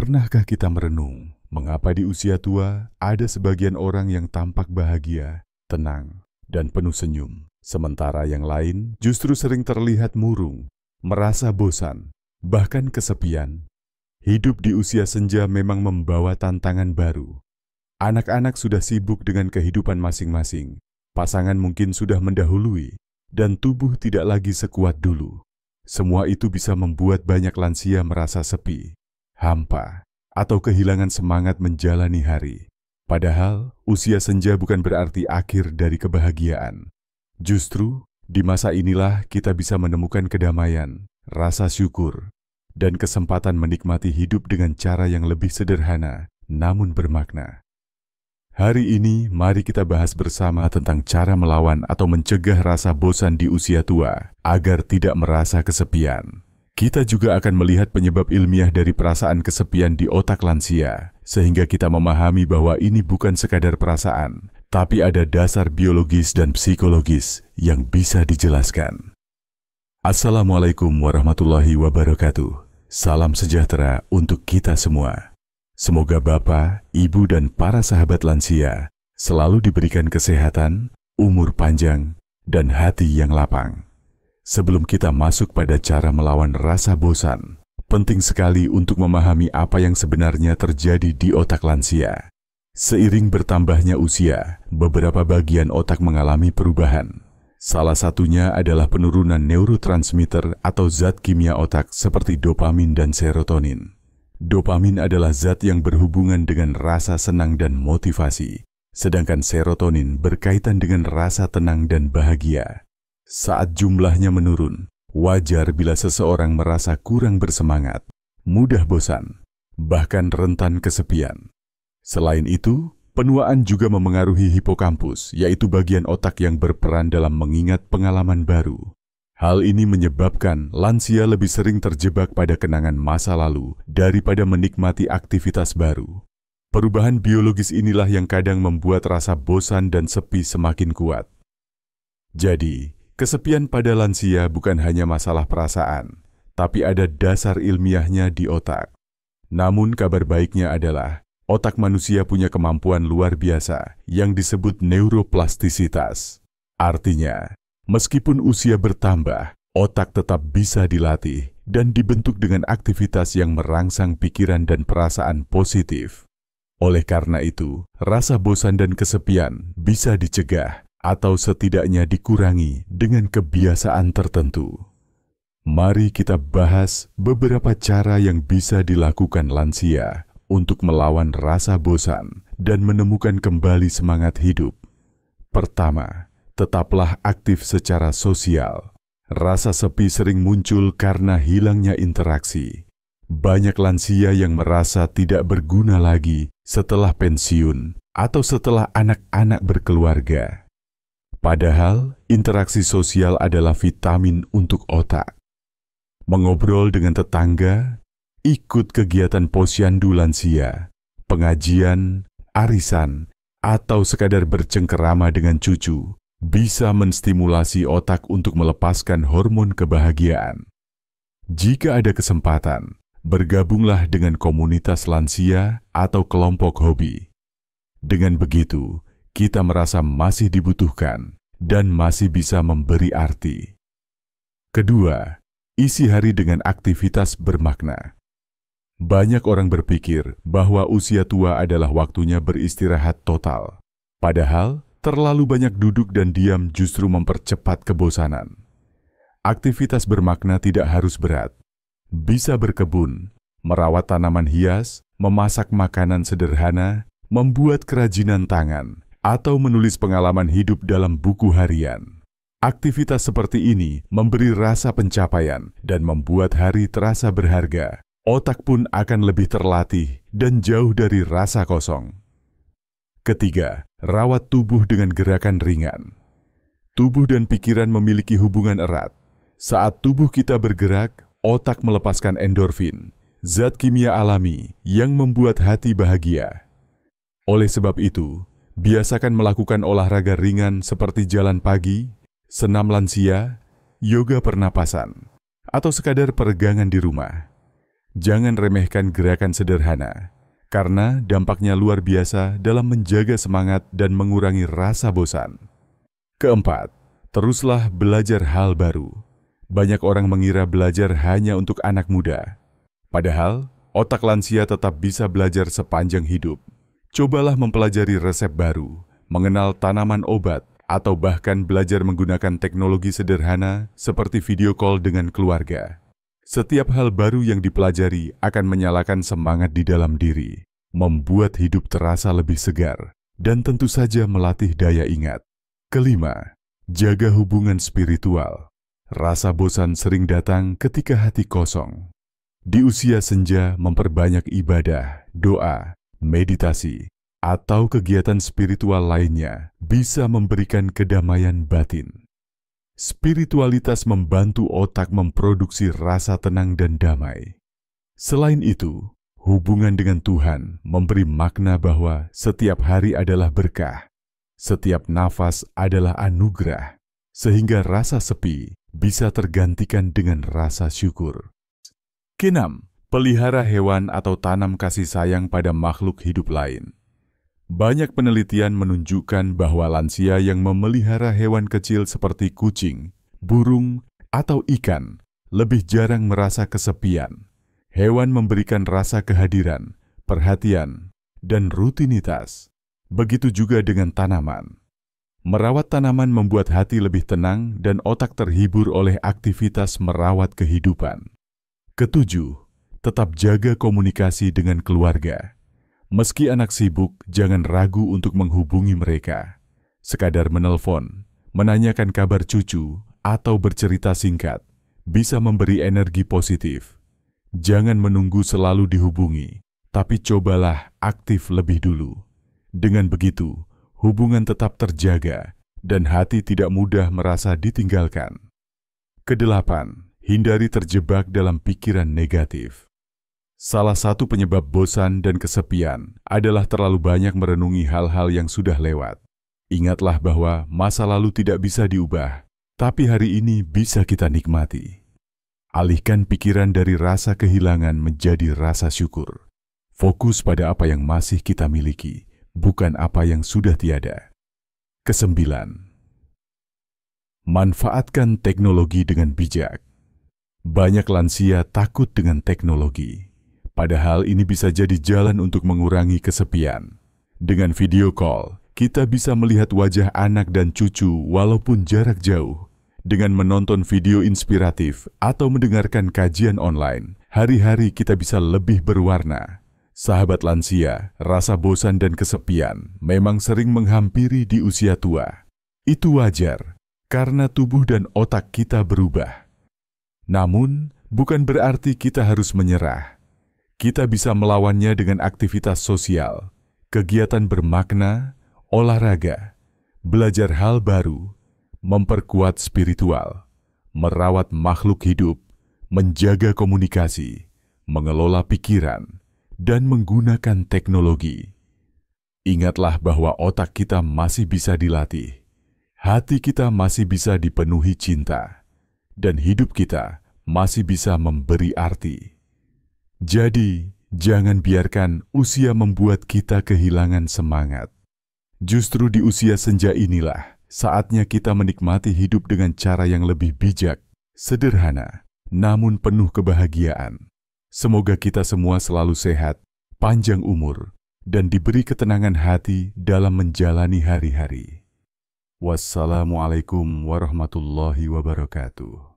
Pernahkah kita merenung, mengapa di usia tua ada sebagian orang yang tampak bahagia, tenang, dan penuh senyum, sementara yang lain justru sering terlihat murung, merasa bosan, bahkan kesepian? Hidup di usia senja memang membawa tantangan baru. Anak-anak sudah sibuk dengan kehidupan masing-masing, pasangan mungkin sudah mendahului, dan tubuh tidak lagi sekuat dulu. Semua itu bisa membuat banyak lansia merasa sepi, hampa, atau kehilangan semangat menjalani hari. Padahal, usia senja bukan berarti akhir dari kebahagiaan. Justru, di masa inilah kita bisa menemukan kedamaian, rasa syukur, dan kesempatan menikmati hidup dengan cara yang lebih sederhana, namun bermakna. Hari ini, mari kita bahas bersama tentang cara melawan atau mencegah rasa bosan di usia tua, agar tidak merasa kesepian. Kita juga akan melihat penyebab ilmiah dari perasaan kesepian di otak lansia, sehingga kita memahami bahwa ini bukan sekadar perasaan, tapi ada dasar biologis dan psikologis yang bisa dijelaskan. Assalamualaikum warahmatullahi wabarakatuh. Salam sejahtera untuk kita semua. Semoga Bapak, Ibu, dan para sahabat lansia selalu diberikan kesehatan, umur panjang, dan hati yang lapang. Sebelum kita masuk pada cara melawan rasa bosan, penting sekali untuk memahami apa yang sebenarnya terjadi di otak lansia. Seiring bertambahnya usia, beberapa bagian otak mengalami perubahan. Salah satunya adalah penurunan neurotransmitter atau zat kimia otak seperti dopamin dan serotonin. Dopamin adalah zat yang berhubungan dengan rasa senang dan motivasi, sedangkan serotonin berkaitan dengan rasa tenang dan bahagia. Saat jumlahnya menurun, wajar bila seseorang merasa kurang bersemangat, mudah bosan, bahkan rentan kesepian. Selain itu, penuaan juga memengaruhi hipokampus, yaitu bagian otak yang berperan dalam mengingat pengalaman baru. Hal ini menyebabkan lansia lebih sering terjebak pada kenangan masa lalu daripada menikmati aktivitas baru. Perubahan biologis inilah yang kadang membuat rasa bosan dan sepi semakin kuat. Jadi, kesepian pada lansia bukan hanya masalah perasaan, tapi ada dasar ilmiahnya di otak. Namun kabar baiknya adalah, otak manusia punya kemampuan luar biasa yang disebut neuroplastisitas. Artinya, meskipun usia bertambah, otak tetap bisa dilatih dan dibentuk dengan aktivitas yang merangsang pikiran dan perasaan positif. Oleh karena itu, rasa bosan dan kesepian bisa dicegah atau setidaknya dikurangi dengan kebiasaan tertentu. Mari kita bahas beberapa cara yang bisa dilakukan lansia untuk melawan rasa bosan dan menemukan kembali semangat hidup. Pertama, tetaplah aktif secara sosial. Rasa sepi sering muncul karena hilangnya interaksi. Banyak lansia yang merasa tidak berguna lagi setelah pensiun atau setelah anak-anak berkeluarga. Padahal, interaksi sosial adalah vitamin untuk otak. Mengobrol dengan tetangga, ikut kegiatan posyandu lansia, pengajian, arisan, atau sekadar bercengkerama dengan cucu, bisa menstimulasi otak untuk melepaskan hormon kebahagiaan. Jika ada kesempatan, bergabunglah dengan komunitas lansia atau kelompok hobi. Dengan begitu, kita merasa masih dibutuhkan dan masih bisa memberi arti. Kedua, isi hari dengan aktivitas bermakna. Banyak orang berpikir bahwa usia tua adalah waktunya beristirahat total. Padahal, terlalu banyak duduk dan diam justru mempercepat kebosanan. Aktivitas bermakna tidak harus berat. Bisa berkebun, merawat tanaman hias, memasak makanan sederhana, membuat kerajinan tangan, atau menulis pengalaman hidup dalam buku harian. Aktivitas seperti ini memberi rasa pencapaian dan membuat hari terasa berharga. Otak pun akan lebih terlatih dan jauh dari rasa kosong. Ketiga, rawat tubuh dengan gerakan ringan. Tubuh dan pikiran memiliki hubungan erat. Saat tubuh kita bergerak, otak melepaskan endorfin, zat kimia alami yang membuat hati bahagia. Oleh sebab itu, biasakan melakukan olahraga ringan seperti jalan pagi, senam lansia, yoga pernapasan, atau sekadar peregangan di rumah. Jangan remehkan gerakan sederhana, karena dampaknya luar biasa dalam menjaga semangat dan mengurangi rasa bosan. Keempat, teruslah belajar hal baru. Banyak orang mengira belajar hanya untuk anak muda. Padahal, otak lansia tetap bisa belajar sepanjang hidup. Cobalah mempelajari resep baru, mengenal tanaman obat, atau bahkan belajar menggunakan teknologi sederhana seperti video call dengan keluarga. Setiap hal baru yang dipelajari akan menyalakan semangat di dalam diri, membuat hidup terasa lebih segar, dan tentu saja melatih daya ingat. Kelima, jaga hubungan spiritual. Rasa bosan sering datang ketika hati kosong. Di usia senja, memperbanyak ibadah, doa, meditasi, atau kegiatan spiritual lainnya bisa memberikan kedamaian batin. Spiritualitas membantu otak memproduksi rasa tenang dan damai. Selain itu, hubungan dengan Tuhan memberi makna bahwa setiap hari adalah berkah, setiap nafas adalah anugerah, sehingga rasa sepi bisa tergantikan dengan rasa syukur. Keenam, pelihara hewan atau tanam kasih sayang pada makhluk hidup lain. Banyak penelitian menunjukkan bahwa lansia yang memelihara hewan kecil seperti kucing, burung, atau ikan lebih jarang merasa kesepian. Hewan memberikan rasa kehadiran, perhatian, dan rutinitas. Begitu juga dengan tanaman. Merawat tanaman membuat hati lebih tenang dan otak terhibur oleh aktivitas merawat kehidupan. Ketujuh, tetap jaga komunikasi dengan keluarga. Meski anak sibuk, jangan ragu untuk menghubungi mereka. Sekadar menelpon, menanyakan kabar cucu, atau bercerita singkat, bisa memberi energi positif. Jangan menunggu selalu dihubungi, tapi cobalah aktif lebih dulu. Dengan begitu, hubungan tetap terjaga, dan hati tidak mudah merasa ditinggalkan. Kedelapan, hindari terjebak dalam pikiran negatif. Salah satu penyebab bosan dan kesepian adalah terlalu banyak merenungi hal-hal yang sudah lewat. Ingatlah bahwa masa lalu tidak bisa diubah, tapi hari ini bisa kita nikmati. Alihkan pikiran dari rasa kehilangan menjadi rasa syukur. Fokus pada apa yang masih kita miliki, bukan apa yang sudah tiada. Kesembilan, manfaatkan teknologi dengan bijak. Banyak lansia takut dengan teknologi. Padahal ini bisa jadi jalan untuk mengurangi kesepian. Dengan video call, kita bisa melihat wajah anak dan cucu walaupun jarak jauh. Dengan menonton video inspiratif atau mendengarkan kajian online, hari-hari kita bisa lebih berwarna. Sahabat lansia, rasa bosan dan kesepian memang sering menghampiri di usia tua. Itu wajar, karena tubuh dan otak kita berubah. Namun, bukan berarti kita harus menyerah. Kita bisa melawannya dengan aktivitas sosial, kegiatan bermakna, olahraga, belajar hal baru, memperkuat spiritual, merawat makhluk hidup, menjaga komunikasi, mengelola pikiran, dan menggunakan teknologi. Ingatlah bahwa otak kita masih bisa dilatih, hati kita masih bisa dipenuhi cinta, dan hidup kita masih bisa memberi arti. Jadi, jangan biarkan usia membuat kita kehilangan semangat. Justru di usia senja inilah saatnya kita menikmati hidup dengan cara yang lebih bijak, sederhana, namun penuh kebahagiaan. Semoga kita semua selalu sehat, panjang umur, dan diberi ketenangan hati dalam menjalani hari-hari. Wassalamualaikum warahmatullahi wabarakatuh.